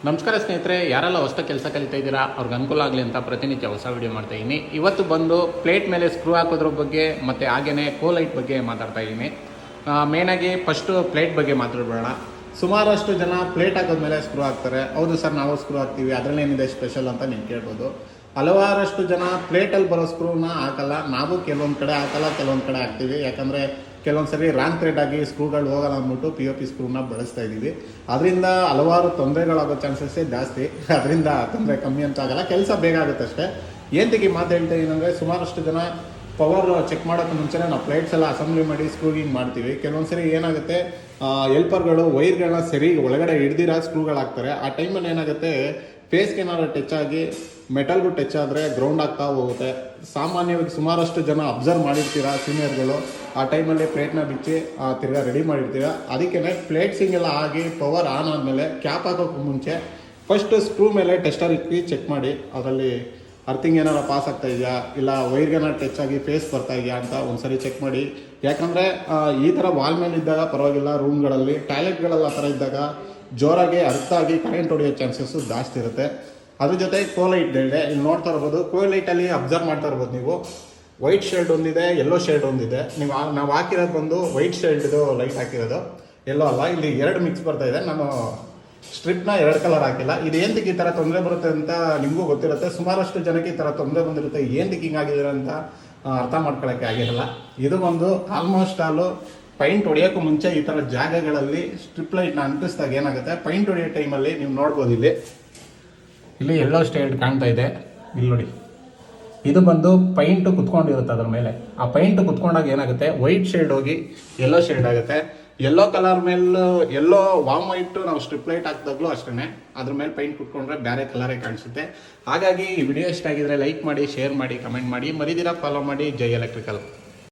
ನಮಸ್ಕಾರ ಸ್ನೇಹಿತರೆ, ಯಾರೆಲ್ಲ ಹೊಸ ಕೆಲಸ ಕಲಿತಾ ಇದ್ದೀರಾ ಅವ್ರಿಗೆ ಅನುಕೂಲ ಆಗಲಿ ಅಂತ ಪ್ರತಿನಿತ್ಯ ಹೊಸ ವಿಡಿಯೋ ಮಾಡ್ತಾ ಇದ್ದೀನಿ. ಇವತ್ತು ಬಂದು ಪ್ಲೇಟ್ ಮೇಲೆ ಸ್ಕ್ರೂ ಹಾಕೋದ್ರ ಬಗ್ಗೆ ಮತ್ತು ಹಾಗೆಯೇ ಕೋಲೈಟ್ ಬಗ್ಗೆ ಮಾತಾಡ್ತಾ ಇದ್ದೀನಿ. ಮೇಯ್ನಾಗಿ ಫಸ್ಟು ಪ್ಲೇಟ್ ಬಗ್ಗೆ ಮಾತಾಡಬೇಡ. ಸುಮಾರಷ್ಟು ಜನ ಪ್ಲೇಟ್ ಹಾಕೋದ್ಮೇಲೆ ಸ್ಕ್ರೂ ಹಾಕ್ತಾರೆ. ಹೌದು ಸರ್, ನಾವು ಸ್ಕ್ರೂ ಹಾಕ್ತೀವಿ, ಅದರಲ್ಲಿ ಏನಿದೆ ಸ್ಪೆಷಲ್ ಅಂತ ನೀವು ಕೇಳ್ಬೋದು. ಹಲವಾರಷ್ಟು ಜನ ಪ್ಲೇಟಲ್ಲಿ ಬರೋ ಸ್ಕ್ರೂನ ಹಾಕಲ್ಲ. ನಾವು ಕೆಲವೊಂದು ಕಡೆ ಹಾಕಲ್ಲ, ಕೆಲವೊಂದು ಕಡೆ ಹಾಕ್ತೀವಿ. ಯಾಕಂದರೆ ಕೆಲವೊಂದು ಸರಿ ರಾಂಗ್ ಥ್ರೆಡ್ ಆಗಿ ಸ್ಕ್ರೂಗಳು ಹೋಗಲ್ಲ ಅಂದ್ಬಿಟ್ಟು POP ಸ್ಕ್ರೂನ ಬಳಸ್ತಾ ಇದ್ದೀವಿ. ಅದರಿಂದ ಹಲವಾರು ತೊಂದರೆಗಳಾಗೋ ಚಾನ್ಸಸ್ಸೇ ಜಾಸ್ತಿ. ಅದರಿಂದ ತೊಂದರೆ ಕಮ್ಮಿ ಅಂತ ಆಗಲ್ಲ, ಕೆಲಸ ಬೇಗ ಆಗುತ್ತೆ ಅಷ್ಟೇ. ಏನಕ್ಕೆ ಮಾತು ಹೇಳ್ತಾ ಇದ್ದೀನಂದರೆ, ಸುಮಾರಷ್ಟು ಜನ ಪವರ್ ಚೆಕ್ ಮಾಡೋಕ್ಕೆ ಮುಂಚೆನೇ ನಾವು ಪ್ಲೇಟ್ಸ್ ಎಲ್ಲ ಅಸೆಂಬ್ಲಿ ಮಾಡಿ ಸ್ಕ್ರೂಗಿಂಗ್ ಮಾಡ್ತೀವಿ. ಕೆಲವೊಂದು ಸರಿ ಏನಾಗುತ್ತೆ, ಹೆಲ್ಪರ್ಗಳು ವೈರ್ಗಳನ್ನ ಸರಿ ಒಳಗಡೆ ಹಿಡ್ದಿರೋ ಸ್ಕ್ರೂಗಳು ಹಾಕ್ತಾರೆ. ಆ ಟೈಮಲ್ಲಿ ಏನಾಗುತ್ತೆ, ಫೇಸ್ಗೆ ಏನಾದ್ರು ಟಚ್ ಆಗಿ ಮೆಟಲ್ಗೂ ಟಚ್ ಆದರೆ ಗ್ರೌಂಡ್ ಆಗ್ತಾ ಹೋಗುತ್ತೆ. ಸಾಮಾನ್ಯವಾಗಿ ಸುಮಾರಷ್ಟು ಜನ ಅಬ್ಸರ್ವ್ ಮಾಡಿರ್ತೀರ ಸೀನಿಯರ್ಗಳು. ಆ ಟೈಮಲ್ಲಿ ಪ್ಲೇಟ್ನ ಬಿಚ್ಚಿ ತಿರ್ಗಾ ರೆಡಿ ಮಾಡಿರ್ತೀರ. ಅದಕ್ಕೆ ಪ್ಲೇಟ್ಸಿಂಗ್ ಎಲ್ಲ ಆಗಿ ಪವರ್ ಆನ್ ಆದಮೇಲೆ ಕ್ಯಾಪ್ ಹಾಕೋಕ್ಕೆ ಮುಂಚೆ ಫಸ್ಟ್ ಸ್ಕ್ರೂ ಮೇಲೆ ಟೆಸ್ಟರ್ ಇಕ್ಕಿ ಚೆಕ್ ಮಾಡಿ, ಅದರಲ್ಲಿ ಅರ್ಥಿಂಗ್ ಏನಾರು ಪಾಸ್ ಆಗ್ತಾ ಇದೆಯಾ, ಇಲ್ಲ ವೈರ್ಗೇನಾರು ಟಚ್ ಆಗಿ ಫೇಸ್ ಬರ್ತಾ ಇದೆಯಾ ಅಂತ ಒಂದ್ಸರಿ ಚೆಕ್ ಮಾಡಿ. ಯಾಕಂದರೆ ಈ ಥರ ವಾಲ್ ಮೇಲೆ ಇದ್ದಾಗ ಪರವಾಗಿಲ್ಲ, ರೂಮ್ಗಳಲ್ಲಿ ಟಾಯ್ಲೆಟ್ಗಳಲ್ಲಿ ಆ ಥರ ಇದ್ದಾಗ ಜೋರಾಗಿ ಅರ್ಥಾಗಿ ಕರೆಂಟ್ ಹೊಡೆಯೋ ಚಾನ್ಸಸ್ಸು ಜಾಸ್ತಿ ಇರುತ್ತೆ. ಅದ್ರ ಜೊತೆ ಕೋಲೈಟ್ ಹೇಳಿದೆ, ಇಲ್ಲಿ ನೋಡ್ತಾ ಇರ್ಬೋದು. ಕೋಲೈಟಲ್ಲಿ ಅಬ್ಸರ್ವ್ ಮಾಡ್ತಾ ಇರ್ಬೋದು ನೀವು, ವೈಟ್ ಶೇಡ್ ಒಂದಿದೆ, ಯೆಲ್ಲೋ ಶೇಡ್ ಒಂದಿದೆ. ನಾವು ಹಾಕಿರೋದು ಬಂದು ವೈಟ್ ಶೇಡ್ದು ಲೈಟ್ ಹಾಕಿರೋದು, ಎಲ್ಲೋ ಅಲ್ಲ. ಇಲ್ಲಿ ಎರಡು ಮಿಕ್ಸ್ ಬರ್ತಾ ಇದೆ. ನಾನು ಸ್ಟ್ರಿಪ್ನ ಎರಡು ಕಲರ್ ಹಾಕಿಲ್ಲ. ಇದು ಏನಕ್ಕೆ ಈ ಥರ ತೊಂದರೆ ಬರುತ್ತೆ ಅಂತ ನಿಮಗೂ ಗೊತ್ತಿರುತ್ತೆ. ಸುಮಾರಷ್ಟು ಜನಕ್ಕೆ ಈ ಥರ ತೊಂದರೆ ಬಂದಿರುತ್ತೆ. ಏನಕ್ಕೆ ಹಿಂಗಾಗಿದ್ದೀರ ಅಂತ ಅರ್ಥ ಮಾಡ್ಕೊಳ್ಳೋಕ್ಕೆ ಆಗಿರಲ್ಲ. ಇದು ಒಂದು ಆಲ್ಮೋಸ್ಟ್ ಆಲು ಪೈಂಟ್ ಹೊಡೆಯೋಕ್ಕೂ ಮುಂಚೆ ಈ ಥರ ಜಾಗಗಳಲ್ಲಿ ಸ್ಟ್ರಿಪ್ ಲೈಟ್ನ ಅಂಟಿಸಿದಾಗ ಏನಾಗುತ್ತೆ, ಪೈಂಟ್ ಹೊಡೆಯೋ ಟೈಮಲ್ಲಿ ನೀವು ನೋಡ್ಬೋದು, ಇಲ್ಲಿ ಎಲ್ಲೋ ಶೇಡ್ ಕಾಣ್ತಾ ಇದೆ, ಇಲ್ಲಿ ನೋಡಿ. ಇದು ಬಂದು ಪೈಂಟು ಕುತ್ಕೊಂಡಿರುತ್ತೆ ಅದ್ರ ಮೇಲೆ. ಆ ಪೈಂಟು ಕುತ್ಕೊಂಡಾಗ ಏನಾಗುತ್ತೆ, ವೈಟ್ ಶೇಡ್ ಹೋಗಿ ಎಲ್ಲೋ ಶೇಡ್ ಆಗುತ್ತೆ. ಎಲ್ಲೋ ಕಲರ್ ಮೇಲೆ ಎಲ್ಲೋ ವಾಮ್ ವೈಟು ನಾವು ಸ್ಟ್ರಿಪ್ ಲೈಟ್ ಹಾಕಿದಾಗಲೂ ಅಷ್ಟೇ ಅದ್ರ ಮೇಲೆ ಪೈಂಟ್ ಕುತ್ಕೊಂಡ್ರೆ ಬೇರೆ ಕಲರೇ ಕಾಣಿಸುತ್ತೆ. ಹಾಗಾಗಿ ಈ ವಿಡಿಯೋ ಇಷ್ಟ ಆಗಿದ್ರೆ ಲೈಕ್ ಮಾಡಿ, ಶೇರ್ ಮಾಡಿ, ಕಮೆಂಟ್ ಮಾಡಿ, ಮರಿದಿರ ಫಾಲೋ ಮಾಡಿ. ಜೈ ಎಲೆಕ್ಟ್ರಿಕಲ್.